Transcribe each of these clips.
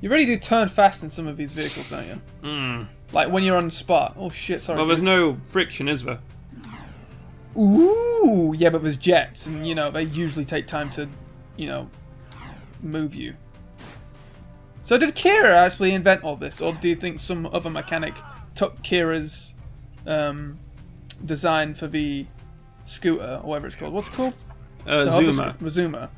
You really do turn fast in some of these vehicles, don't you? Hmm. Like when you're on the spot. Oh shit, sorry. Well, there's no friction, is there? Ooh, yeah, but there's jets, and you know they usually take time to, you know, move you. So did Kira actually invent all this, or do you think some other mechanic took Kira's design for the scooter, or whatever it's called? What's it called? Zuma. Zuma,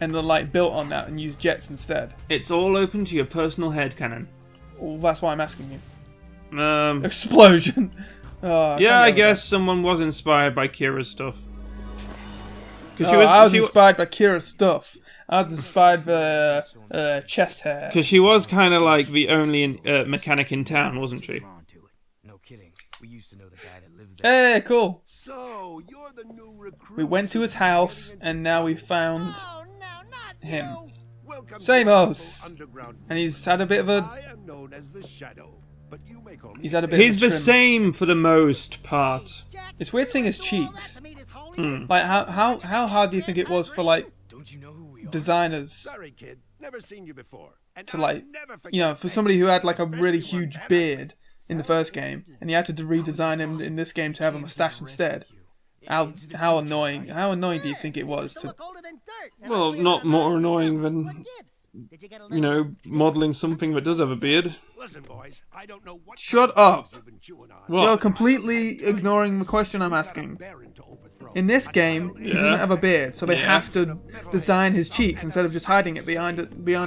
and then like built on that and used jets instead. It's all open to your personal headcanon. Well, that's why I'm asking you. Explosion. Yeah, I guess someone was inspired by Kira's stuff. I was inspired by Kira's stuff. I was inspired by chest hair. Because she was kind of like the only mechanic in town, wasn't she? No kidding. We used to know the guy that lived there. Hey, cool. So, you're the new recruit. We went to his house, and now we found him. Welcome Same to house. underground. And he's had a bit of a... I am known as the Shadow, but you may call me He's had a bit He's of a the trim. same for the most part. It's weird seeing his cheeks. Like, how hard do you think it was for, like, Don't you know who we are? designers Sorry, kid. Never seen you before. And to, I'll like, never forget you know, for that. somebody who had, like, a really Especially huge one beard in the first game, and you had to redesign him in this game to have a mustache instead. How annoying do you think it was to... Well, not more annoying than, you know, modelling something that does have a beard. Listen, boys, I don't know what Shut up! you've been chewing on. What? You're completely ignoring the question I'm asking. Baron to overthrow. In this game, he doesn't have a beard, so they have to design his cheeks instead of just hiding it behind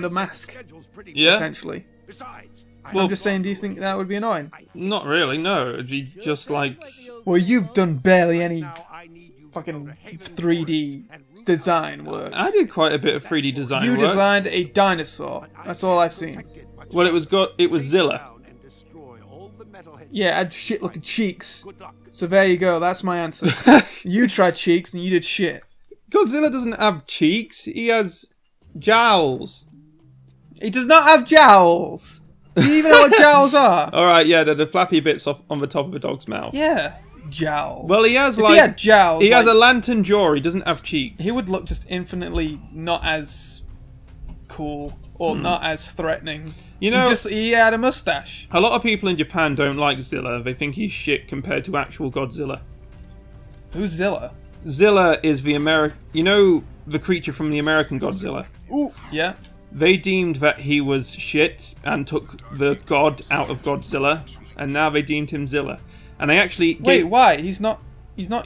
a mask, Schedule's pretty Yeah? essentially. Besides, I'm just saying, do you think that would be annoying? Not really, no. It'd be just like... Well, you've done barely any now I need you to fucking go to Haven 3D Forest design work. I did quite a bit of 3D design You work. designed a dinosaur. That's all I've seen. Well, it was Zilla. and destroy all the metalhead. Yeah, it had shit looking cheeks. Good luck. So there you go, that's my answer. You tried cheeks and you did shit. Godzilla doesn't have cheeks. He has jowls. He does not have jowls! Do you even know what jowls are? Alright, yeah, they're the flappy bits off on the top of a dog's mouth. Yeah, jowls. Well, he has if like... he had jowls, He has a like, lantern jaw, he doesn't have cheeks. he would look just infinitely not as cool or not as threatening. You know, He had a mustache. a lot of people in Japan don't like Zilla. They think he's shit compared to actual Godzilla. Who's Zilla? Zilla is the You know the creature from the American Godzilla? Ooh, yeah. They deemed that he was shit and took the god out of Godzilla, and now they deemed him Zilla. And they actually Wait, why? He's not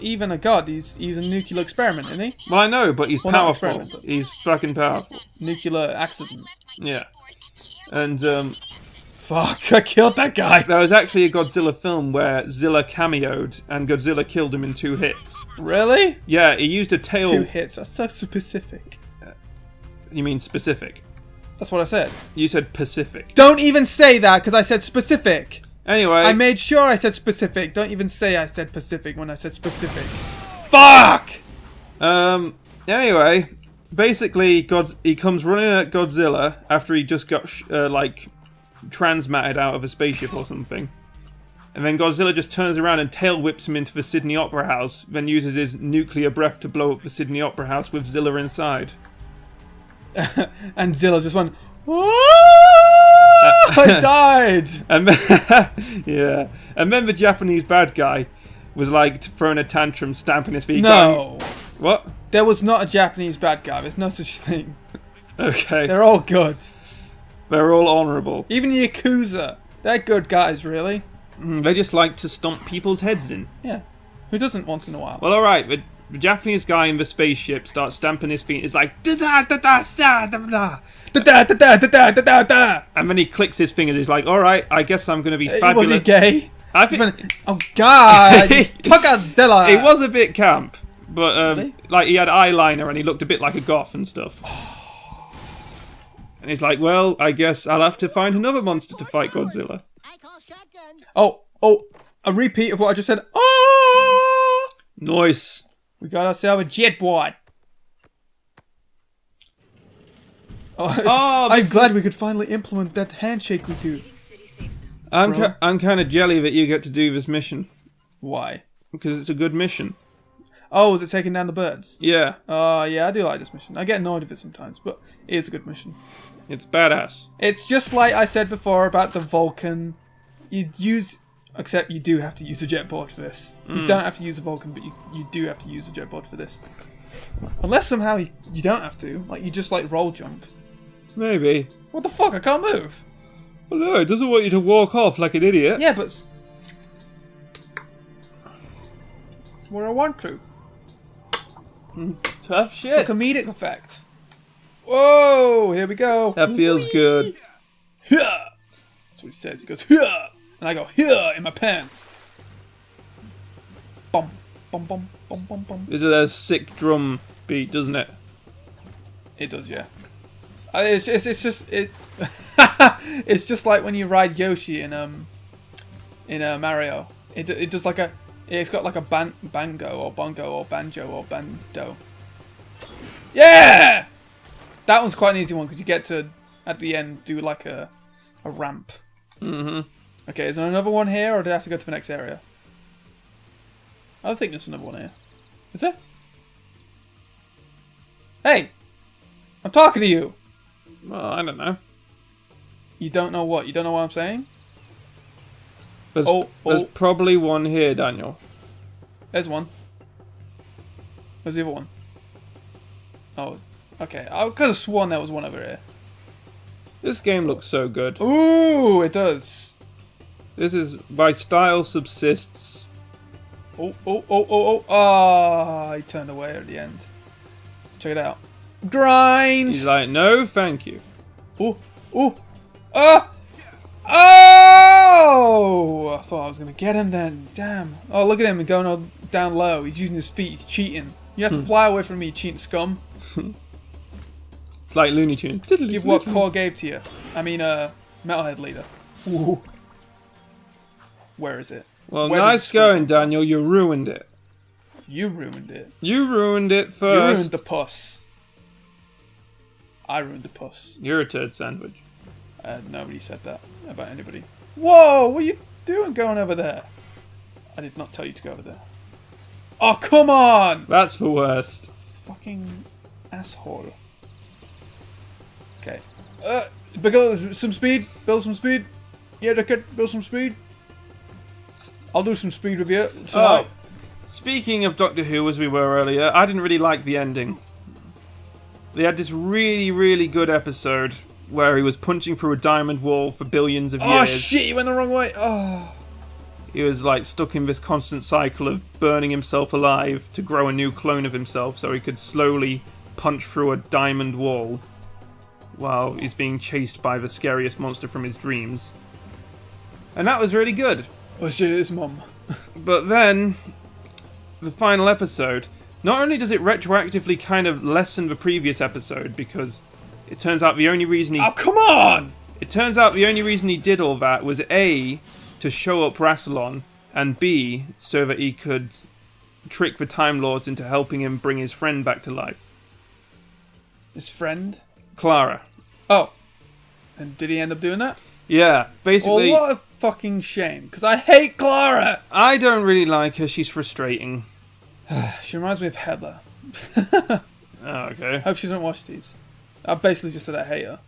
even a god. He's a nuclear experiment, isn't he? Well, I know, but he's Well, not powerful. experiment, but- He's fucking powerful. Nuclear accident. Yeah. And Fuck, I killed that guy. there was actually a Godzilla film where Zilla cameoed, and Godzilla killed him in 2 hits. Really? Yeah, he used a tail... 2 hits. That's so specific. You mean specific? That's what I said. You said Pacific. Don't even say that, because I said specific. Anyway... I made sure I said specific. Don't even say I said Pacific when I said specific. Fuck! Anyway, basically, he comes running at Godzilla after he just got, transmatted out of a spaceship or something. And then Godzilla just turns around and tail whips him into the Sydney Opera House, then uses his nuclear breath to blow up the Sydney Opera House with Zilla inside. And Zilla just went, I died! And then, yeah. And then the Japanese bad guy was like throwing a tantrum, stamping his feet. No. Going, what? There was not a Japanese bad guy. There's no such thing. Okay. They're all good. They're all honourable. Even the Yakuza. They're good guys, really. They just like to stomp people's heads in. Yeah. Who doesn't once in a while? Well, alright, the Japanese guy in the spaceship starts stamping his feet. It's like, da-da-da-da-da-da-da. Da-da-da-da-da-da-da-da. And then he clicks his fingers. He's like, alright, I guess I'm going to be Was fabulous. he gay? I He think went, oh God! Godzilla! it was a bit camp. But, Really? like, he had eyeliner and he looked a bit like a goth and stuff. And he's like, well, I guess I'll have to find another monster to fight Godzilla. Oh, a repeat of what I just said. Oh! Nice. We got ourselves a jet board. Oh, I'm this- glad we could finally implement that handshake we do. I'm kind of jelly that you get to do this mission. Why? Because it's a good mission. Oh, is it taking down the birds? Yeah. Yeah, I do like this mission. I get annoyed with it sometimes, but it is a good mission. It's badass. It's just like I said before about the Vulcan. Except you do have to use a jetboard for this. You don't have to use a Vulcan, but you do have to use a jetboard for this. Unless somehow you don't have to. Like, you just, like, roll jump. Maybe. What the fuck? I can't move. Well, no, it doesn't want you to walk off like an idiot. Yeah, but... Where I want to. Tough shit. For comedic effect. Whoa! Here we go. That feels good. Hyah! That's what he says. He goes, hyah! And I go, hyah! In my pants. Bum, bum, bum, bum, bum, bum. This is a sick drum beat, doesn't it? It does, yeah. It's just it's just like when you ride Yoshi in Mario. It does like it's got like a bango or bongo or banjo or bando. Yeah, that one's quite an easy one because you get to at the end do like a ramp. Mm-hmm. Okay, is there another one here, or do I have to go to the next area? I don't think there's another one here. Is there? Hey! I'm talking to you! Well, I don't know. You don't know what? You don't know what I'm saying? There's probably one here, Daniel. There's one. Where's the other one? Oh, okay. I could have sworn there was one over here. This game looks so good. Ooh, it does. This is my style subsists. Oh, he turned away at the end. Check it out. Grind! He's like, no, thank you. Oh! Ah! Oh! I thought I was going to get him then. Damn. Oh, look at him going all down low. He's using his feet. He's cheating. You have to fly away from me, cheating scum. It's like Looney Tunes. Give what Core gave to you. I mean, Metalhead Leader. Ooh. Where is it? Well, Where nice going, Daniel. You ruined it. You ruined it. You ruined it You first. ruined the puss. I ruined the puss. You're a turd sandwich. Nobody said that about anybody. Whoa! What are you doing going over there? I did not tell you to go over there. Oh, come on! That's the worst. Fucking asshole. Okay. Build some speed. Build some speed. Yeah, Dickard, build some speed. I'll do some speed with you tonight. Oh, speaking of Doctor Who, as we were earlier, I didn't really like the ending. They had this really, really good episode where he was punching through a diamond wall for billions of years. Oh shit, he went the wrong way. Oh. He was like stuck in this constant cycle of burning himself alive to grow a new clone of himself so he could slowly punch through a diamond wall while he's being chased by the scariest monster from his dreams. And that was really good. Oh shit, it's Mum. But then, the final episode, not only does it retroactively kind of lessen the previous episode, because it turns out the only reason he... Oh, come on! It turns out the only reason he did all that was A, to show up Rassilon, and B, so that he could trick the Time Lords into helping him bring his friend back to life. His friend? Clara. Oh. And did he end up doing that? Yeah, basically... Oh, what a fucking shame, because I hate Clara! I don't really like her, she's frustrating. She reminds me of Heather. Oh, okay. Hope she doesn't watch these. I basically just said I hate her.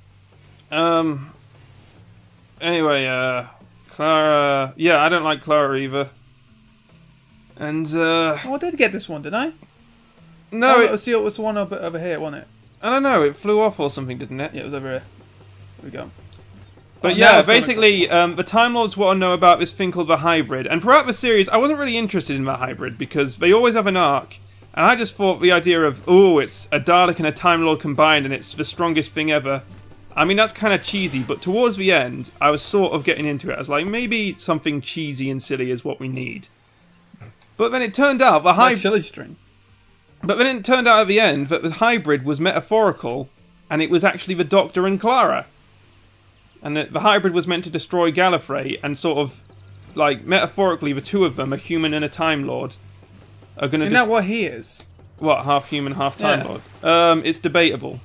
Anyway, Clara... Yeah, I don't like Clara either. And, Oh, I did get this one, didn't I? No, let's see, it was the one over here, wasn't it? I don't know, it flew off or something, didn't it? Yeah, it was over here. There we go. But now yeah, it's coming basically, the Time Lords want to know about this thing called the Hybrid. And throughout the series, I wasn't really interested in the Hybrid, because they always have an arc. And I just thought the idea of, oh, it's a Dalek and a Time Lord combined, and it's the strongest thing ever. I mean, that's kind of cheesy, but towards the end, I was sort of getting into it. I was like, maybe something cheesy and silly is what we need. But then it turned out the Nice silly string. But then it turned out at the end that the Hybrid was metaphorical, and it was actually the Doctor and Clara. And the Hybrid was meant to destroy Gallifrey, and sort of, like, metaphorically, the two of them, a human and a Time Lord, are going to... Isn't that what he is? What, half human, half Time Yeah. Lord? It's debatable.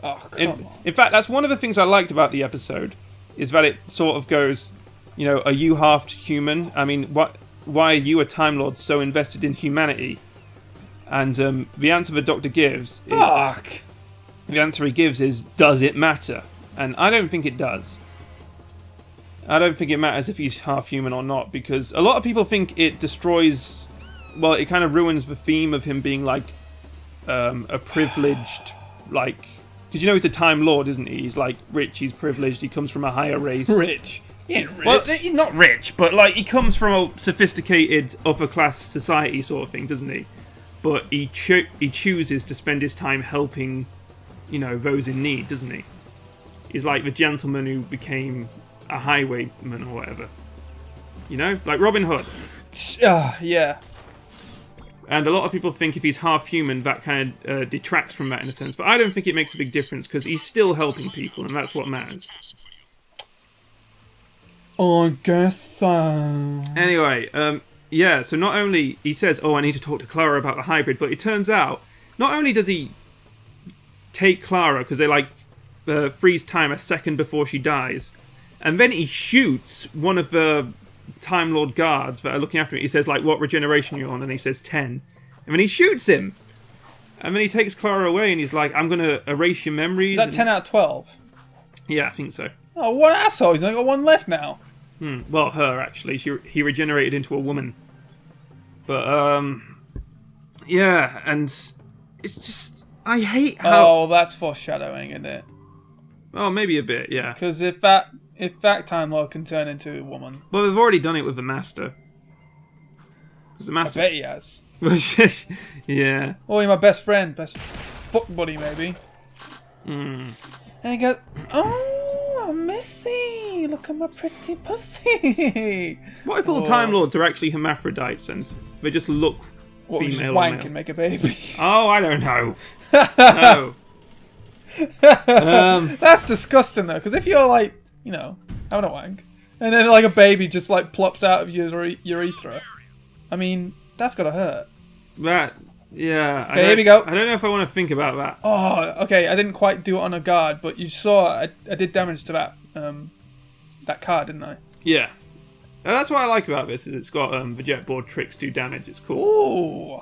Oh, come on. In fact, that's one of the things I liked about the episode, is that it sort of goes, you know, are you half human? I mean, why are you, a Time Lord, so invested in humanity? And the answer the Doctor gives is... Fuck! The answer he gives is, does it matter? And I don't think it does. I don't think it matters if he's half human or not, because a lot of people think it destroys... Well, it kind of ruins the theme of him being, like, a privileged, like... Because you know he's a Time Lord, isn't he? He's, like, rich, he's privileged, he comes from a higher race. Rich. He ain't rich. Well, he's not rich, but, like, he comes from a sophisticated, upper-class society sort of thing, doesn't he? But he chooses to spend his time helping, you know, those in need, doesn't he? He's like the gentleman who became a highwayman or whatever. You know? Like Robin Hood. Yeah. And a lot of people think if he's half human, that kind of detracts from that in a sense. But I don't think it makes a big difference, because he's still helping people, and that's what matters. I guess so. Anyway, yeah, so not only he says, oh, I need to talk to Clara about the hybrid, but it turns out, not only does he take Clara, because they, like, freeze time a second before she dies, and then he shoots one of the Time Lord guards that are looking after him. He says, like, what regeneration are you on? And he says 10. And then he shoots him. And then he takes Clara away and he's like, I'm going to erase your memories. Is that 10 out of 12? Yeah, I think so. Oh, what asshole. He's only got one left now. Well, her, actually. He regenerated into a woman. But, yeah, and it's just... I hate how... Oh, that's foreshadowing, isn't it? Oh, maybe a bit, yeah. Because if that Time Lord can turn into a woman... Well, they've already done it with the Master. 'Cause the I Master... bet he has. Yeah. Oh, you're my best friend. Best fuck buddy, maybe. And he goes, oh, Missy, look at my pretty pussy. What if all Time Lords are actually hermaphrodites and they just look What, we just female or wank male? and make a baby? Oh, I don't know. No. That's disgusting, though, because if you're, like, you know, having a wank, and then, like, a baby just, like, plops out of your urethra, I mean, that's gotta hurt. That, yeah. Okay, here we go. I don't know if I want to think about that. Oh, okay, I didn't quite do it on a guard, but you saw I did damage to that card, didn't I? Yeah. That's what I like about this, is it's got the jet board tricks do damage. It's cool. Ooh.